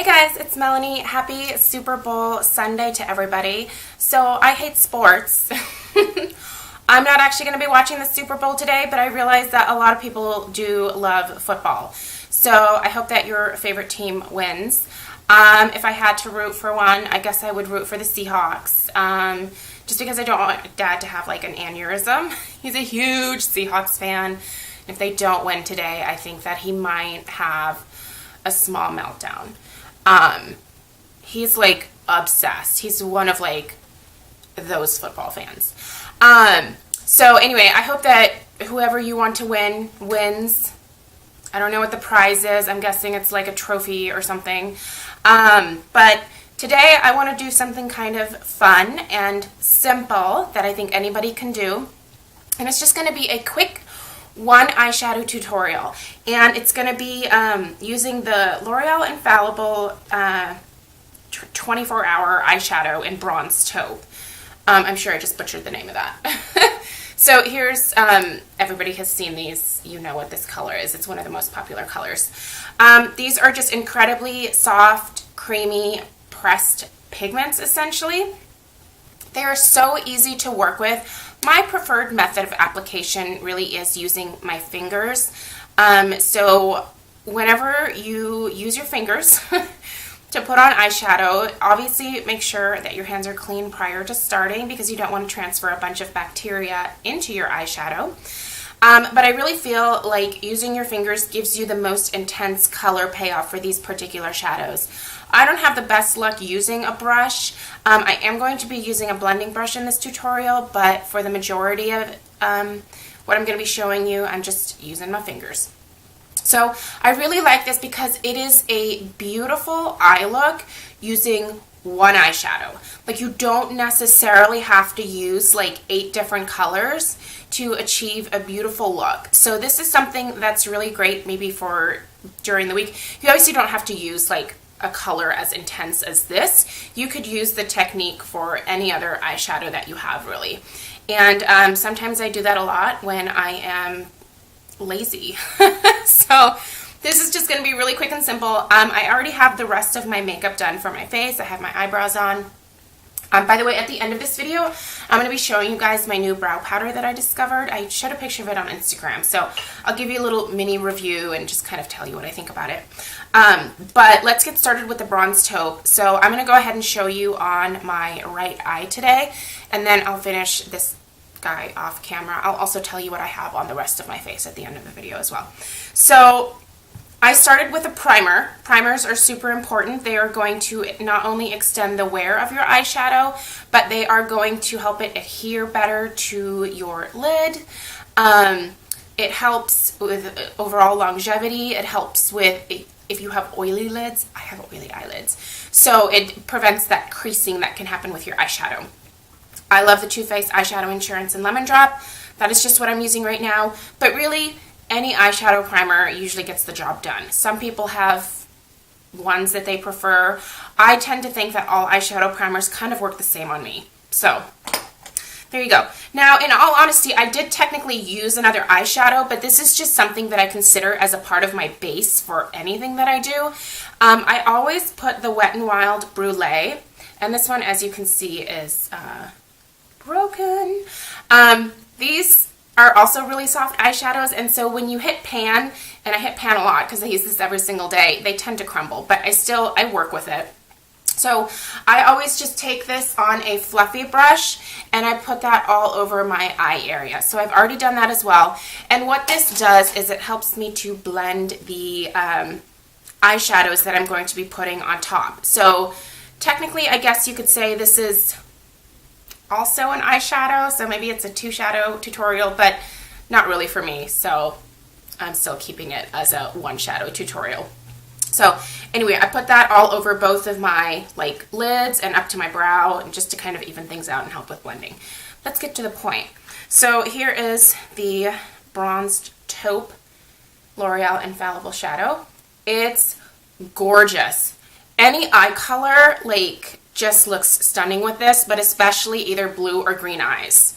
guys, it's Melanie. Happy Super Bowl Sunday to everybody. So I hate sports. I'm not actually going to be watching the Super Bowl today, but I realize that a lot of people do love football. So I hope that your favorite team wins. If I had to root for one, I guess I would root for the Seahawks. Just because I don't want Dad to have like an aneurysm. He's a huge Seahawks fan. If they don't win today, I think that he might have a small meltdown. He's like obsessed. He's one of like those football fans. So anyway, I hope that whoever you want to win wins. I don't know what the prize is. I'm guessing it's like a trophy or something. But today I want to do something kind of fun and simple that I think anybody can do. And it's just going to be a quick one eyeshadow tutorial. And it's going to be using the L'Oreal Infallible 24-hour eyeshadow in Bronze Taupe. I'm sure I just butchered the name of that. So here's, everybody has seen these, you know what this color is. It's one of the most popular colors. These are just incredibly soft, creamy, pressed pigments, essentially. They are so easy to work with. My preferred method of application really is using my fingers. So whenever you use your fingers to put on eyeshadow, obviously make sure that your hands are clean prior to starting because you don't want to transfer a bunch of bacteria into your eyeshadow. But I really feel like using your fingers gives you the most intense color payoff for these particular shadows. I don't have the best luck using a brush. I am going to be using a blending brush in this tutorial, but for the majority of what I'm going to be showing you, I'm just using my fingers. So I really like this because it is a beautiful eye look using one eyeshadow. Like you don't necessarily have to use like 8 different colors to achieve a beautiful look. So this is something that's really great maybe for during the week. You obviously don't have to use like a color as intense as this. You could use the technique for any other eyeshadow that you have really. And sometimes I do that a lot when I am lazy. So this is just going to be really quick and simple. I already have the rest of my makeup done for my face. I have my eyebrows on. By the way, at the end of this video, I'm going to be showing you guys my new brow powder that I discovered. I showed a picture of it on Instagram, so I'll give you a little mini review and just kind of tell you what I think about it. But let's get started with the Bronze Taupe. So I'm going to go ahead and show you on my right eye today, and then I'll finish this guy off camera. I'll also tell you what I have on the rest of my face at the end of the video as well. So I started with a primer. Primers are super important. They are going to not only extend the wear of your eyeshadow, but they are going to help it adhere better to your lid. It helps with overall longevity. It helps with if you have oily lids. I have oily eyelids. So it prevents that creasing that can happen with your eyeshadow. I love the Too Faced Eyeshadow Insurance in Lemon Drop. That is just what I'm using right now. But really, any eyeshadow primer usually gets the job done. Some people have ones that they prefer. I tend to think that all eyeshadow primers kind of work the same on me. So there you go. Now, in all honesty, I did technically use another eyeshadow, but this is just something that I consider as a part of my base for anything that I do. I always put the Wet n Wild Brulee, and this one, as you can see, is broken. These are also really soft eyeshadows, and so when you hit pan, and I hit pan a lot because I use this every single day, they tend to crumble, but I work with it. So I always just take this on a fluffy brush and I put that all over my eye area. So I've already done that as well. And what this does is it helps me to blend the eyeshadows that I'm going to be putting on top. So technically, I guess you could say this is also an eyeshadow, so maybe it's a 2-shadow tutorial, but not really for me, so I'm still keeping it as a 1-shadow tutorial. So anyway, I put that all over both of my like lids and up to my brow, and just to kind of even things out and help with blending. Let's get to the point. So here is the Bronzed Taupe L'Oreal Infallible Shadow. It's gorgeous. Any eye color like just looks stunning with this, but especially either blue or green eyes.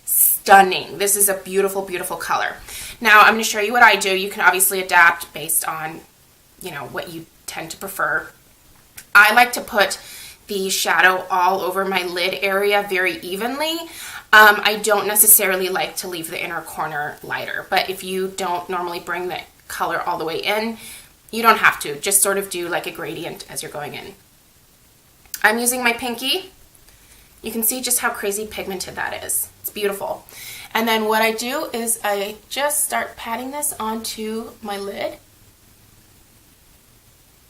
Stunning. This is a beautiful, beautiful color. Now I'm going to show you what I do. You can obviously adapt based on, you know, what you tend to prefer. I like to put the shadow all over my lid area very evenly. I don't necessarily like to leave the inner corner lighter, but if you don't normally bring the color all the way in, you don't have to. Just sort of do like a gradient as you're going in. I'm using my pinky. You can see just how crazy pigmented that is. It's beautiful. And then what I do is I just start patting this onto my lid.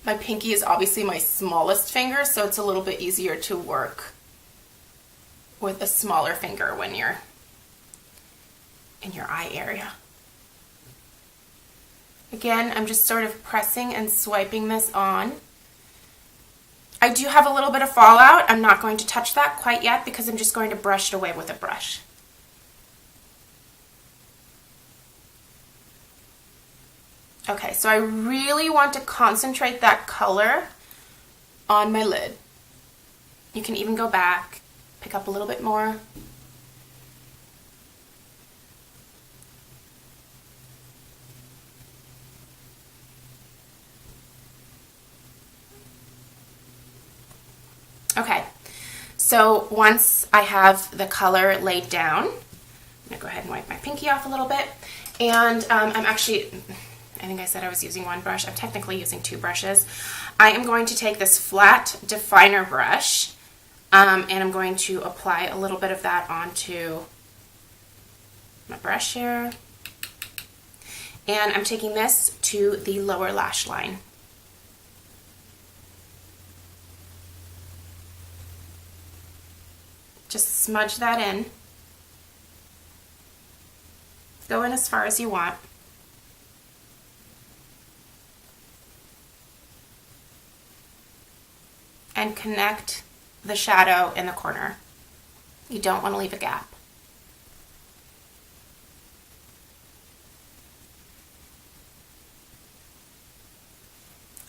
My pinky is obviously my smallest finger, so it's a little bit easier to work with a smaller finger when you're in your eye area. Again, I'm just sort of pressing and swiping this on. I do have a little bit of fallout. I'm not going to touch that quite yet because I'm just going to brush it away with a brush. Okay, so I really want to concentrate that color on my lid. You can even go back, pick up a little bit more. Okay, so once I have the color laid down, I'm gonna go ahead and wipe my pinky off a little bit. And I'm actually, I think I said I was using one brush. I'm technically using two brushes. I am going to take this flat definer brush and I'm going to apply a little bit of that onto my brush here. And I'm taking this to the lower lash line. Just smudge that in. Go in as far as you want. And connect the shadow in the corner. You don't want to leave a gap.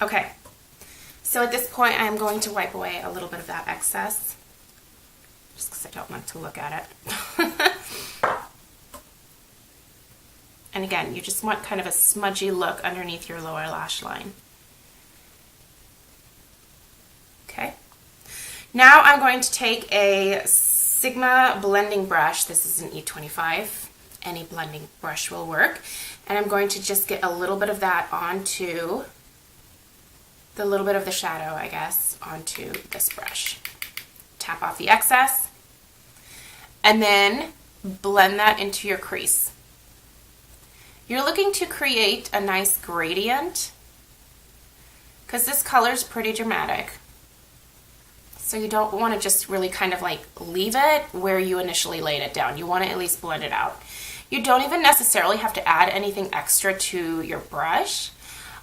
Okay, so at this point I'm going to wipe away a little bit of that excess, just because I don't want to look at it. And again, you just want kind of a smudgy look underneath your lower lash line. Okay. Now I'm going to take a Sigma blending brush. This is an E25. Any blending brush will work. And I'm going to just get a little bit of that onto the little bit of the shadow, I guess, onto this brush. Tap off the excess. And then blend that into your crease. You're looking to create a nice gradient because this color is pretty dramatic. So you don't want to just really kind of like leave it where you initially laid it down. You want to at least blend it out. You don't even necessarily have to add anything extra to your brush.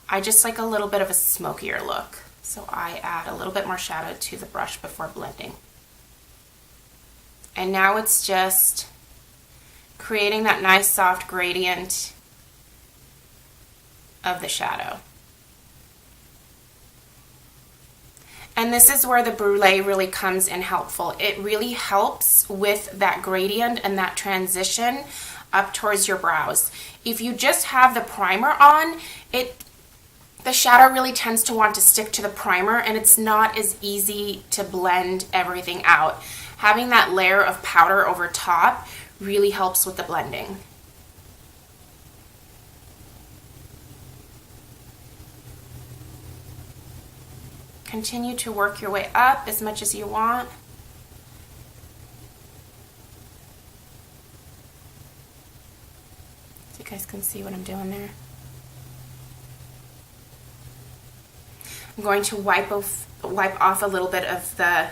I just like a little bit of a smokier look. So I add a little bit more shadow to the brush before blending. And now it's just creating that nice soft gradient of the shadow. And this is where the brulee really comes in helpful. It really helps with that gradient and that transition up towards your brows. If you just have the primer on, the shadow really tends to want to stick to the primer and it's not as easy to blend everything out. Having that layer of powder over top really helps with the blending. Continue to work your way up as much as you want. So you guys can see what I'm doing there. I'm going to wipe off a little bit of the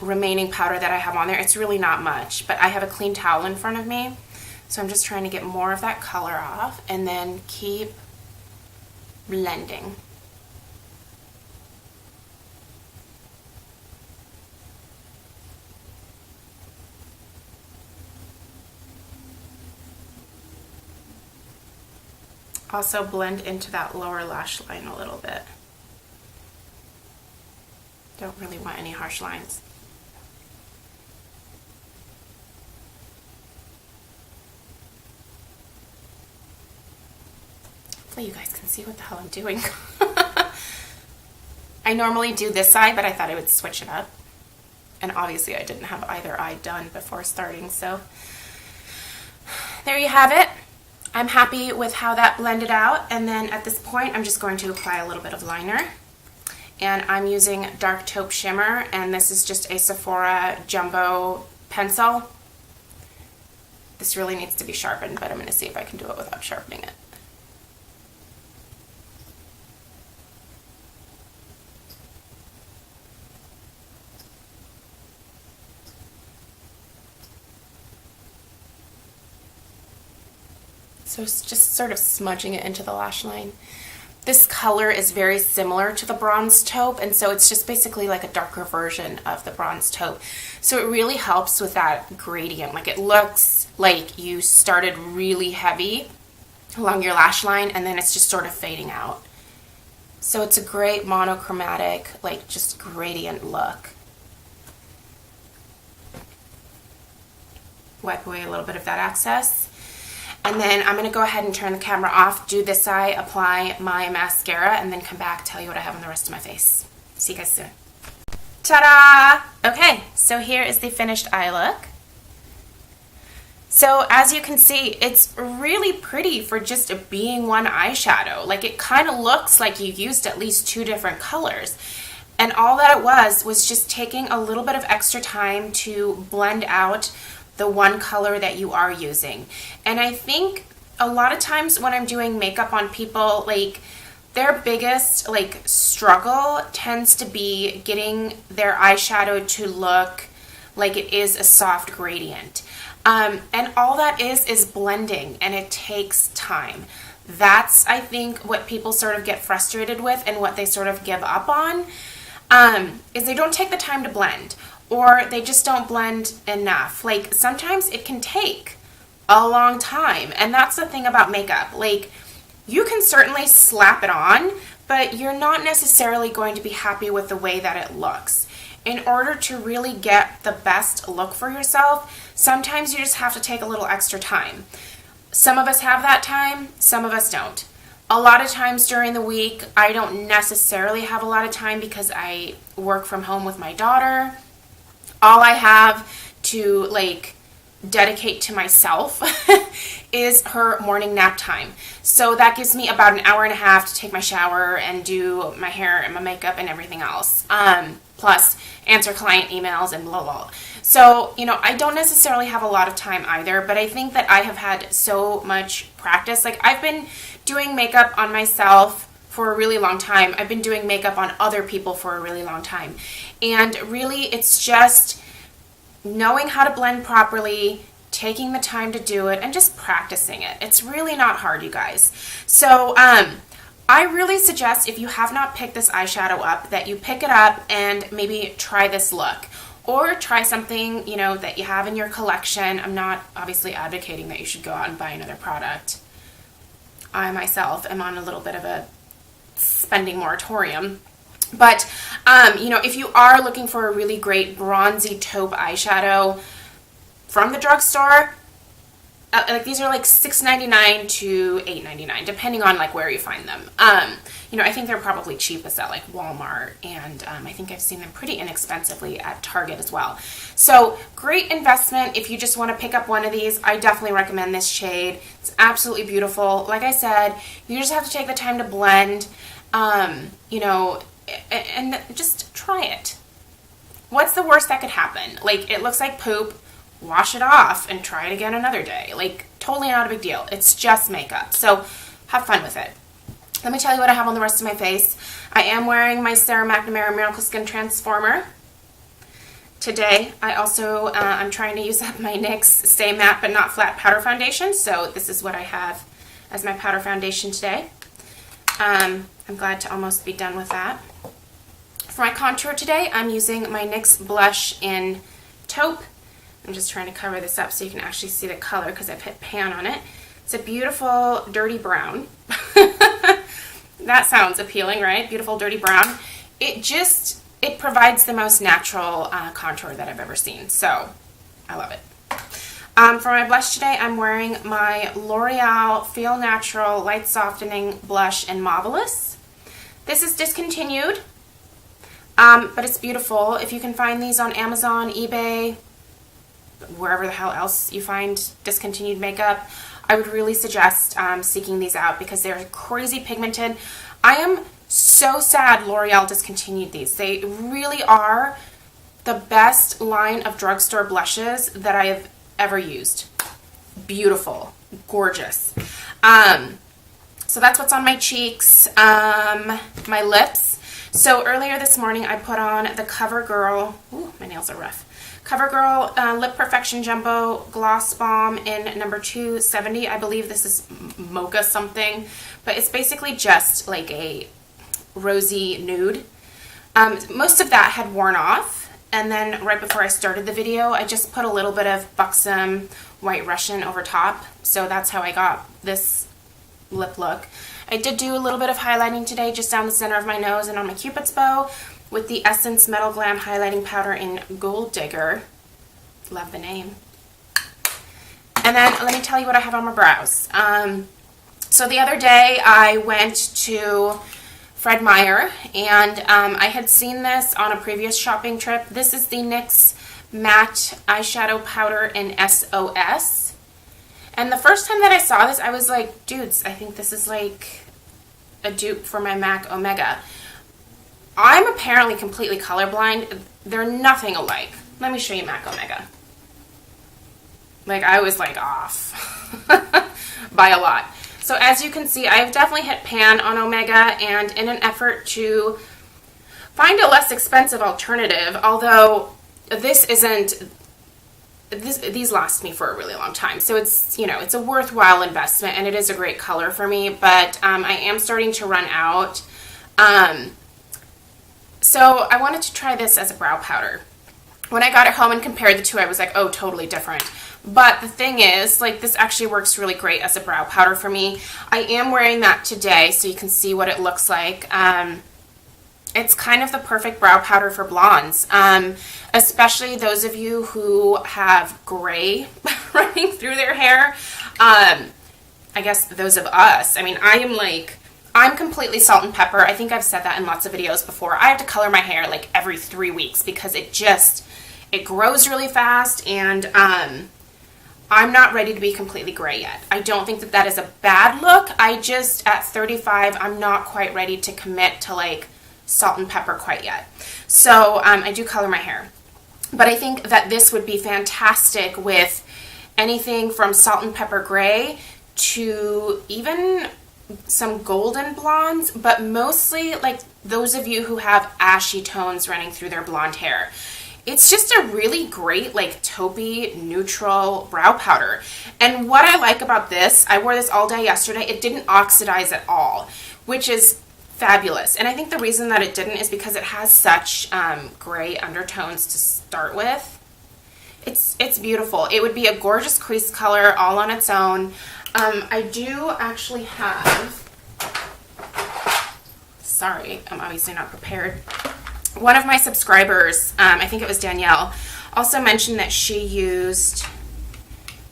remaining powder that I have on there. It's really not much, but I have a clean towel in front of me, so I'm just trying to get more of that color off and then keep blending. Also blend into that lower lash line a little bit. Don't really want any harsh lines. Hopefully you guys can see what the hell I'm doing. I normally do this eye, but I thought I would switch it up. And obviously I didn't have either eye done before starting, so there you have it. I'm happy with how that blended out, and then at this point I'm just going to apply a little bit of liner. And I'm using Dark Taupe Shimmer, and this is just a Sephora Jumbo pencil. This really needs to be sharpened, but I'm going to see if I can do it without sharpening it. So it's just sort of smudging it into the lash line. This color is very similar to the bronze taupe, and so it's just basically like a darker version of the bronze taupe. So it really helps with that gradient. Like, it looks like you started really heavy along your lash line and then it's just sort of fading out. So it's a great monochromatic, like, just gradient look. Wipe away a little bit of that excess. And then I'm going to go ahead and turn the camera off, do this eye, apply my mascara, and then come back, tell you what I have on the rest of my face. See you guys soon. Ta-da! Okay, so here is the finished eye look. So as you can see, it's really pretty for just being one eyeshadow. Like, it kind of looks like you used at least 2 different colors. And all that it was just taking a little bit of extra time to blend out the one color that you are using. And I think a lot of times when I'm doing makeup on people, like, their biggest like struggle tends to be getting their eyeshadow to look like it is a soft gradient. And all that is blending, and it takes time. That's, I think, what people sort of get frustrated with and what they sort of give up on, is they don't take the time to blend, or they just don't blend enough. Like, sometimes it can take a long time, and that's the thing about makeup. Like, you can certainly slap it on, but you're not necessarily going to be happy with the way that it looks. In order to really get the best look for yourself, sometimes you just have to take a little extra time. Some of us have that time, some of us don't. A lot of times during the week, I don't necessarily have a lot of time because I work from home with my daughter. All I have to like dedicate to myself is her morning nap time. So that gives me about an hour and a half to take my shower and do my hair and my makeup and everything else. Plus answer client emails and blah, blah. So, you know, I don't necessarily have a lot of time either, but I think that I have had so much practice. Like, I've been doing makeup on myself for a really long time. I've been doing makeup on other people for a really long time. And really, it's just knowing how to blend properly, taking the time to do it, and just practicing it. It's really not hard, you guys. So, I really suggest, if you have not picked this eyeshadow up, that you pick it up and maybe try this look. Or try something, you know, that you have in your collection. I'm not obviously advocating that you should go out and buy another product. I myself am on a little bit of a spending moratorium. But, you know, if you are looking for a really great bronzy taupe eyeshadow from the drugstore, like, these are like $6.99 to $8.99, depending on like where you find them. You know, I think they're probably cheapest at like Walmart, and I think I've seen them pretty inexpensively at Target as well. So, great investment if you just want to pick up one of these. I definitely recommend this shade. It's absolutely beautiful. Like I said, you just have to take the time to blend, you know, and just try it. What's the worst that could happen? Like, it looks like poop. Wash it off and try it again another day. Like, totally not a big deal. It's just makeup. So have fun with it. Let me tell you what I have on the rest of my face. I am wearing my Sarah McNamara Miracle Skin Transformer today. I also, I'm trying to use up my NYX Stay Matte But Not Flat Powder Foundation. So this is what I have as my powder foundation today. I'm glad to almost be done with that. For my contour today, I'm using my NYX blush in Taupe. I'm just trying to cover this up so you can actually see the color because I've hit pan on it. It's a beautiful dirty brown. That sounds appealing, right? Beautiful dirty brown. It provides the most natural contour that I've ever seen. So I love it. For my blush today, I'm wearing my L'Oreal Feel Natural Light Softening Blush in Marvelous. This is discontinued. But it's beautiful. If you can find these on Amazon, eBay, wherever the hell else you find discontinued makeup, I would really suggest seeking these out because they're crazy pigmented. I am so sad L'Oreal discontinued these. They really are the best line of drugstore blushes that I have ever used. Beautiful, gorgeous. So that's what's on my cheeks. My lips. So earlier this morning I put on the CoverGirl, ooh, my nails are rough. CoverGirl Lip Perfection Jumbo Gloss Balm in number 270. I believe this is mocha something, but it's basically just like a rosy nude. Most of that had worn off, and then right before I started the video, I just put a little bit of Buxom White Russian over top, so that's how I got this lip look. I did do a little bit of highlighting today just down the center of my nose and on my Cupid's bow with the Essence Metal Glam Highlighting Powder in Gold Digger. Love the name. And then let me tell you what I have on my brows. So the other day I went to Fred Meyer, and I had seen this on a previous shopping trip. This is the NYX Matte Eyeshadow Powder in S.O.S. And the first time that I saw this, I was like, dudes, I think this is like a dupe for my MAC Omega. I'm apparently completely colorblind. They're nothing alike. Let me show you MAC Omega. Like, I was like off by a lot. So as you can see, I've definitely hit pan on Omega, and in an effort to find a less expensive alternative, although this isn't, these last me for a really long time. So it's, you know, it's a worthwhile investment, and it is a great color for me, but I am starting to run out. So I wanted to try this as a brow powder. When I got it home and compared the two, I was like, oh, totally different. But the thing is, like, this actually works really great as a brow powder for me. I am wearing that today, so you can see what it looks like. It's kind of the perfect brow powder for blondes, especially those of you who have gray running through their hair. I guess those of us. I mean, I'm completely salt and pepper. I think I've said that in lots of videos before. I have to color my hair like every 3 weeks because it grows really fast, and I'm not ready to be completely gray yet. I don't think that that is a bad look. I just, at 35, I'm not quite ready to commit to like salt and pepper quite yet. So I do color my hair. But I think that this would be fantastic with anything from salt and pepper gray to even some golden blondes, but mostly like those of you who have ashy tones running through their blonde hair. It's just a really great, like, taupey, neutral brow powder. And what I like about this, I wore this all day yesterday, it didn't oxidize at all, which is fabulous. And I think the reason that it didn't is because it has such gray undertones to start with. It's beautiful. It would be a gorgeous crease color all on its own. I do actually have, sorry, I'm obviously not prepared. One of my subscribers, I think it was Danielle, also mentioned that she used,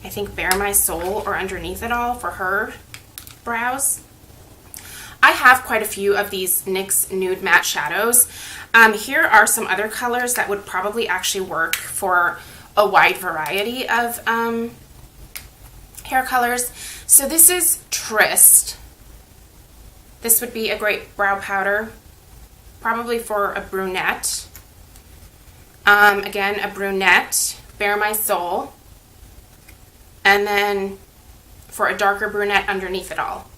I think, Bare My Soul or Underneath It All for her brows. I have quite a few of these NYX Nude Matte Shadows. Here are some other colors that would probably actually work for a wide variety of hair colors. So this is Tryst. This would be a great brow powder, probably for a brunette. Again, a brunette, Bare My Soul. And then for a darker brunette, Underneath It All.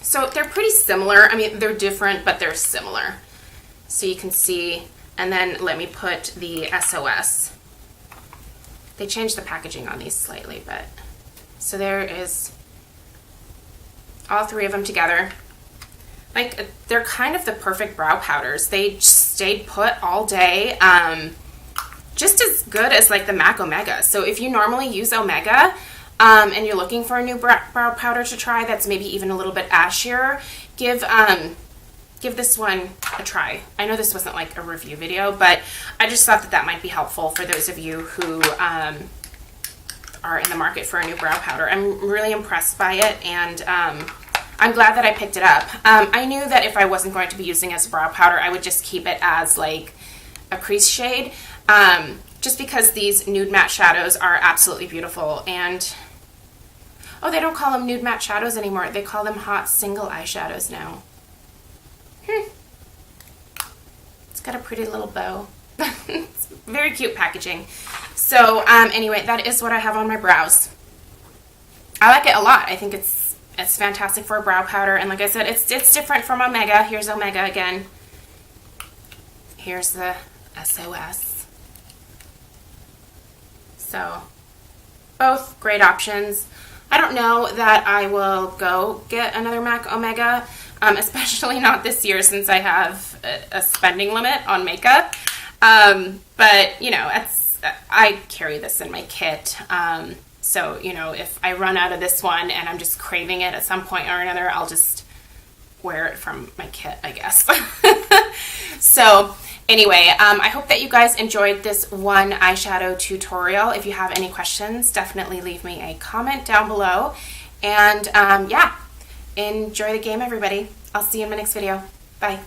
So they're pretty similar. I mean, they're different, but they're similar. So you can see, and then let me put the S.O.S. They changed the packaging on these slightly, but so there is all three of them together. Like, they're kind of the perfect brow powders. They stayed put all day. Just as good as like the MAC Omega. So if you normally use Omega and you're looking for a new brow powder to try that's maybe even a little bit ashier, give this one a try. I know this wasn't like a review video, but I just thought that that might be helpful for those of you who are in the market for a new brow powder. I'm really impressed by it, and I'm glad that I picked it up. I knew that if I wasn't going to be using it as a brow powder, I would just keep it as like a crease shade, just because these nude matte shadows are absolutely beautiful. And oh, they don't call them nude matte shadows anymore. They call them hot single eyeshadows now. It's got a pretty little bow. It's very cute packaging. So anyway, that is what I have on my brows. I like it a lot. I think it's fantastic for a brow powder, and like I said, it's different from Omega. Here's Omega again. Here's the S.O.S. So both great options. I don't know that I will go get another MAC Omega, especially not this year since I have a spending limit on makeup. But you know, I carry this in my kit. So, you know, if I run out of this one and I'm just craving it at some point or another, I'll just wear it from my kit, I guess. So anyway, I hope that you guys enjoyed this one eyeshadow tutorial. If you have any questions, definitely leave me a comment down below. And yeah, enjoy the game, everybody. I'll see you in my next video. Bye.